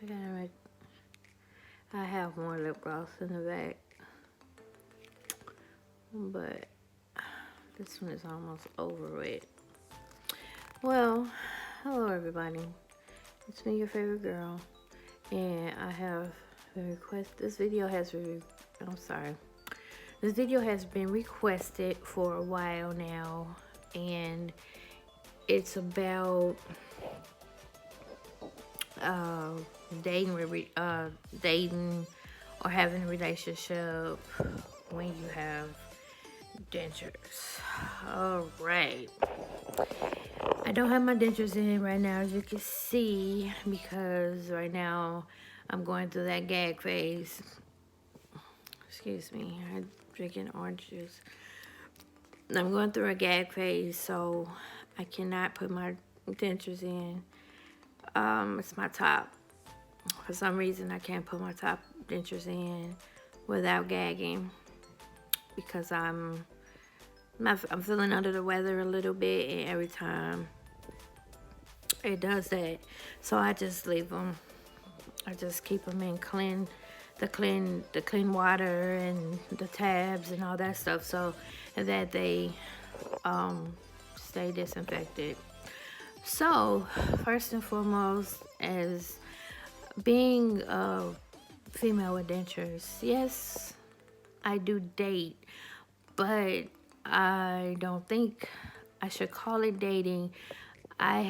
I have more lip gloss in the back, but this one is almost over with. Well, hello everybody. It's me, your favorite girl, and I have a request. This video has been requested for a while now, and it's about dating or having a relationship when you have dentures. All right. I don't have my dentures in right now, as you can see, because right now I'm going through that gag phase. Excuse me, I'm drinking orange juice. I'm going through a gag phase, so I cannot put my dentures in. It's my top. For some reason, I can't put my top dentures in without gagging because I'm feeling under the weather a little bit, and every time it does that, so I just leave them. I just keep them in the clean water and the tabs and all that stuff, so that they stay disinfected. So first and foremost, as being a female with dentures, yes, I do date, but I don't think I should call it dating. I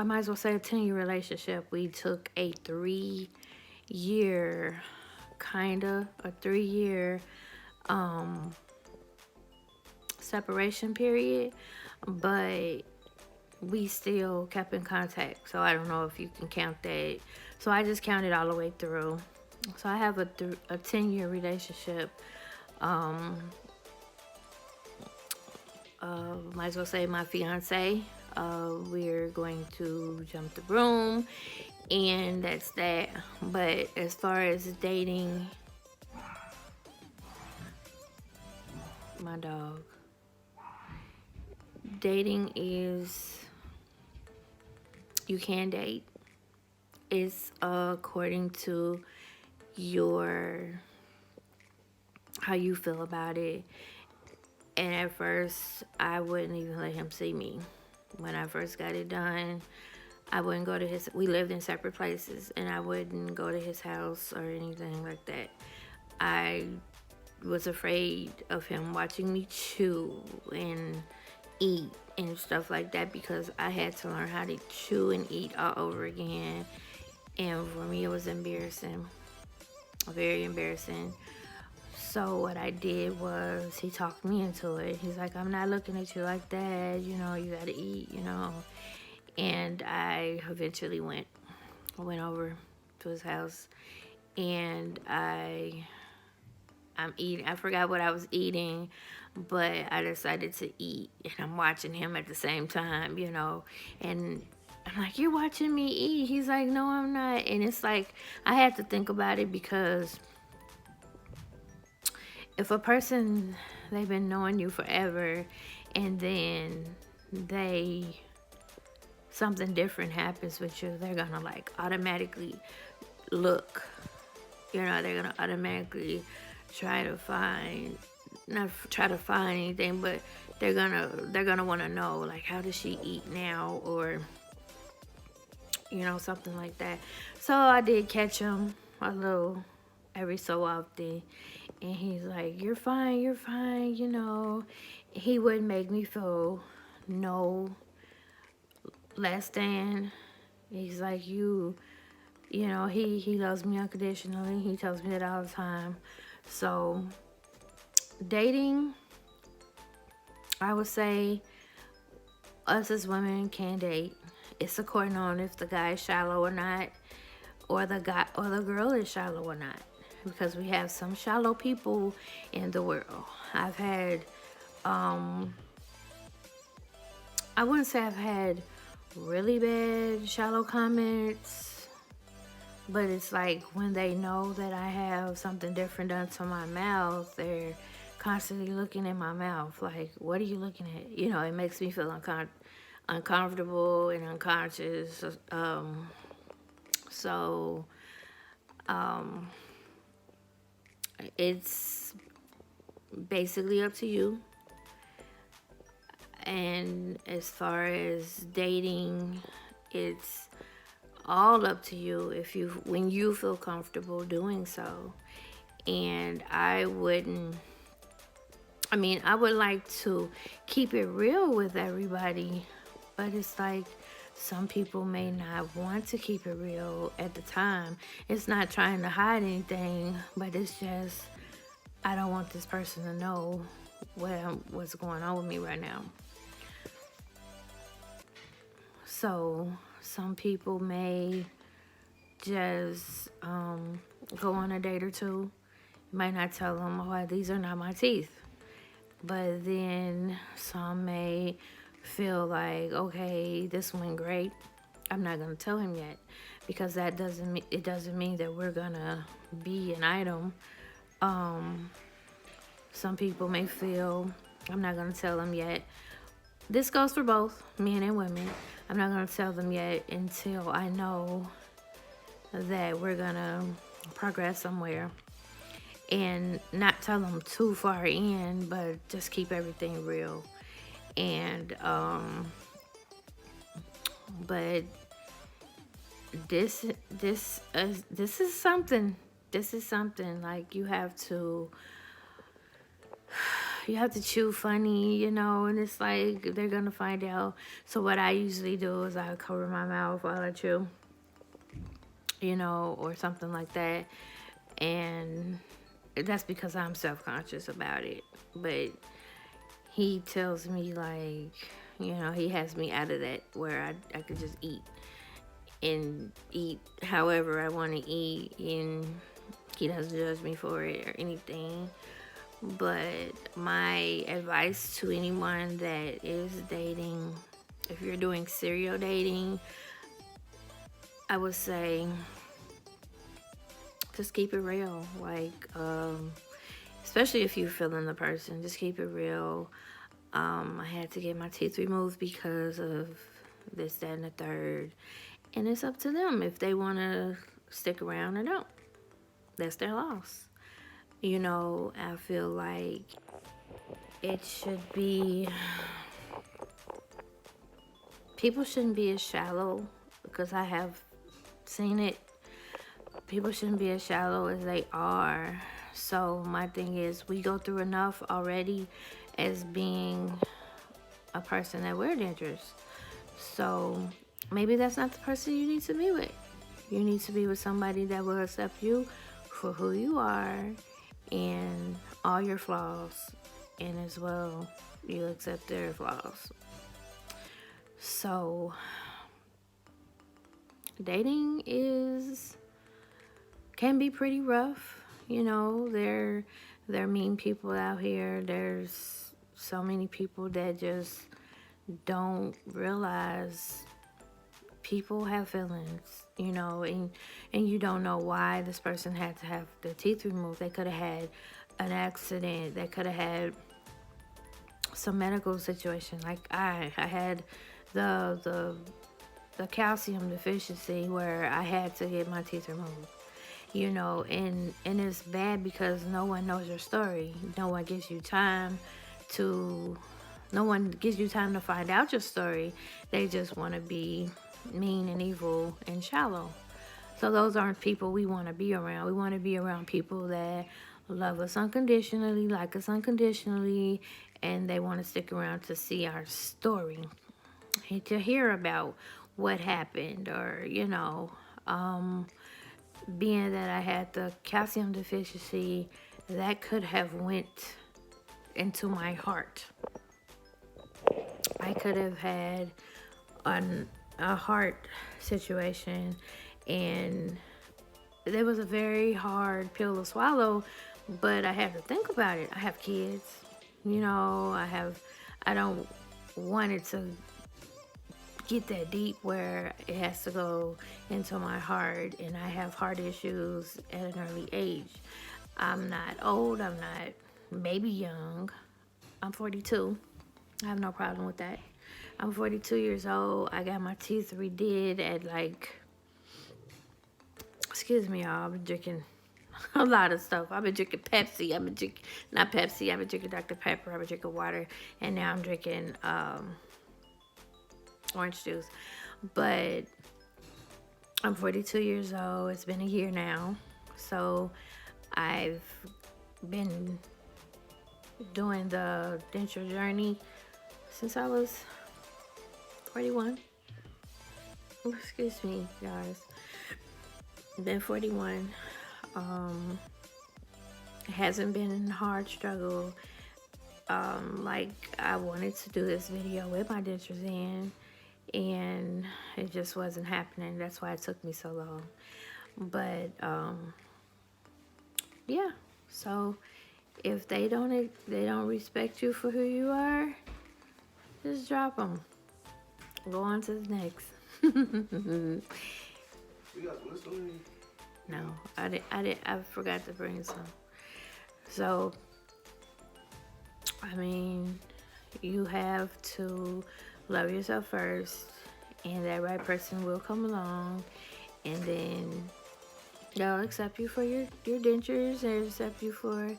might as well say a 10-year relationship. We took a 3-year, separation period, but we still kept in contact. So I don't know if you can count that. So I just counted all the way through. So I have a 10-year relationship. Might as well say my fiance. We're going to jump the broom, and that's that. But as far as dating, my dog, dating is, you can date. It's according to how you feel about it. And at first, I wouldn't even let him see me. When I first got it done, I wouldn't go to we lived in separate places, and I wouldn't go to his house or anything like that. I was afraid of him watching me chew and eat and stuff like that, because I had to learn how to chew and eat all over again. And for me, it was embarrassing, very embarrassing. So what I did was, he talked me into it. He's like, I'm not looking at you like that, you gotta eat, And I eventually went over to his house, and I'm eating. I forgot what I was eating, but I decided to eat, and I'm watching him at the same time, and I'm like, you're watching me eat? He's like, no, I'm not. And it's like, I had to think about it, because if a person, they've been knowing you forever, and then something different happens with you, they're gonna automatically look, they're gonna automatically not try to find anything, but they're gonna want to know, how does she eat now, or something like that. So I did catch him a little every so often, and he's like, you're fine, He wouldn't make me feel no less than. He's like, he loves me unconditionally. He tells me that all the time. So dating, I would say us as women can date. It's according on if the guy is shallow or not, or the girl is shallow or not, because we have some shallow people in the world. I've had, I wouldn't say I've had really bad shallow comments, but it's like when they know that I have something different done to my mouth, they're constantly looking at my mouth like, what are you looking at? It makes me feel uncomfortable and unconscious. So it's basically up to you. And as far as dating, it's all up to you if you when you feel comfortable doing so. And I would like to keep it real with everybody, but it's like some people may not want to keep it real at the time. It's not trying to hide anything, but it's just I don't want this person to know what's going on with me right now. So some people may just go on a date or two. You might not tell them, oh, these are not my teeth. But then some may feel like, okay, this went great. I'm not gonna tell him yet, because it doesn't mean that we're gonna be an item. Some people may feel, I'm not gonna tell them yet. This goes for both men and women. I'm not gonna tell them yet until I know that we're gonna progress somewhere. And not tell them too far in, but just keep everything real. And but this is something. This is something like you have to chew funny, and it's like they're gonna find out. So what I usually do is I cover my mouth while I chew, or something like that. And that's because I'm self-conscious about it. But he tells me, like, he has me out of that where I could just eat however I want to eat, and he doesn't judge me for it or anything. But my advice to anyone that is dating, if you're doing serial dating, I would say just keep it real. Like, especially if you're feeling the person, just keep it real. I had to get my teeth removed because of this, that, and the third. And it's up to them if they want to stick around or don't. That's their loss. I feel like it should be, people shouldn't be as shallow, because I have seen it. People shouldn't be as shallow as they are. So my thing is, we go through enough already as being a person that wears dentures. So maybe that's not the person you need to be with. You need to be with somebody that will accept you for who you are and all your flaws, and as well you accept their flaws. So dating can be pretty rough. There are mean people out here. There's so many people that just don't realize people have feelings, and you don't know why this person had to have their teeth removed. They could have had an accident. They could have had some medical situation. Like I had the calcium deficiency where I had to get my teeth removed. And it's bad because no one knows your story. No one gives you time to find out your story. They just want to be mean and evil and shallow. So those aren't people we want to be around. We want to be around people that love us unconditionally, like us unconditionally, and they want to stick around to see our story, to hear about what happened, or being that I had the calcium deficiency, that could have went into my heart. I could have had a heart situation, and it was a very hard pill to swallow, but I had to think about it. I have kids, I don't want it to get that deep where it has to go into my heart, and I have heart issues at an early age. I'm not old, I'm not maybe young. I'm 42. I have no problem with that. I'm 42 years old. I got my teeth redid at like, excuse me, y'all. I've been drinking a lot of stuff. I've been drinking Pepsi. I've been drinking, not Pepsi. I've been drinking Dr. Pepper. I've been drinking water. And now I'm drinking orange juice. But I'm 42 years old. It's been a year now. So I've been doing the denture journey since I was 41. Excuse me, guys. Been 41. It hasn't been a hard struggle. Like I wanted to do this video with my dentures in, and it just wasn't happening. That's why it took me so long. But yeah. So if they don't respect you for who you are, just drop them. Go on to the next. No, I forgot to bring some. So, I mean, you have to love yourself first, and that right person will come along, and then they'll accept you for your dentures. They'll accept you for,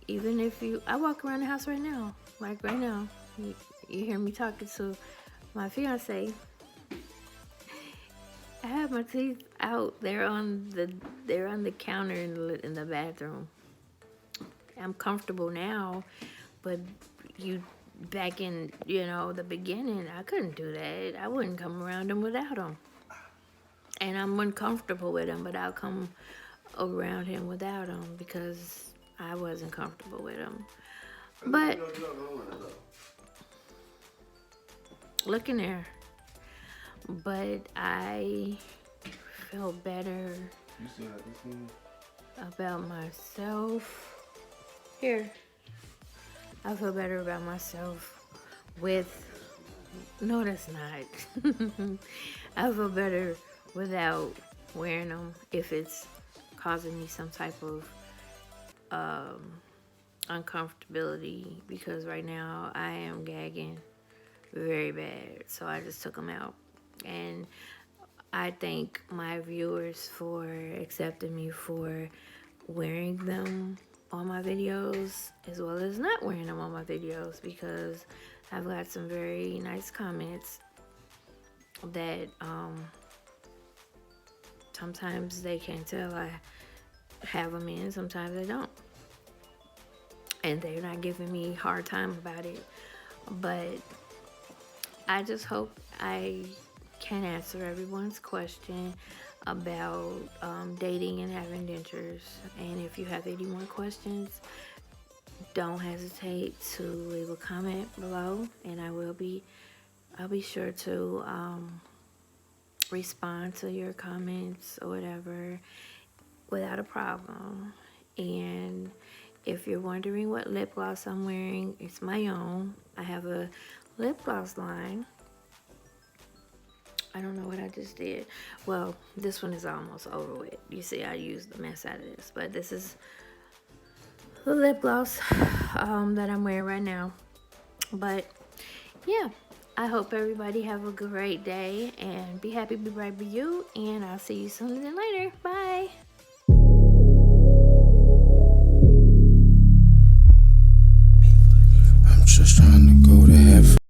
even if I walk around the house right now, like right now, you hear me talking to my fiance. I have my teeth out. They're on the counter in the bathroom. I'm comfortable now, but back in the beginning, I couldn't do that. I wouldn't come around them without them, and I'm uncomfortable with them. But I'll come around him without them because I wasn't comfortable with him. But look in there. But I feel better about myself. Here. I feel better about myself with... No, that's not. I feel better without wearing them if it's causing me some type of uncomfortability, because right now I am gagging very bad. So I just took them out. And I thank my viewers for accepting me for wearing them on my videos as well as not wearing them on my videos, because I've got some very nice comments that sometimes they can't tell I have them in, sometimes they don't, and they're not giving me a hard time about it. But I just hope I can answer everyone's question about dating and having dentures. And if you have any more questions, don't hesitate to leave a comment below, and I'll be sure to respond to your comments or whatever without a problem. And if you're wondering what lip gloss I'm wearing, it's my own. I have a lip gloss line. I don't know what I just did. Well, this one is almost over with. You see, I used the mess out of this. But this is the lip gloss that I'm wearing right now. But, yeah. I hope everybody have a great day. And be happy, be bright, be you. And I'll see you sooner than later. Bye.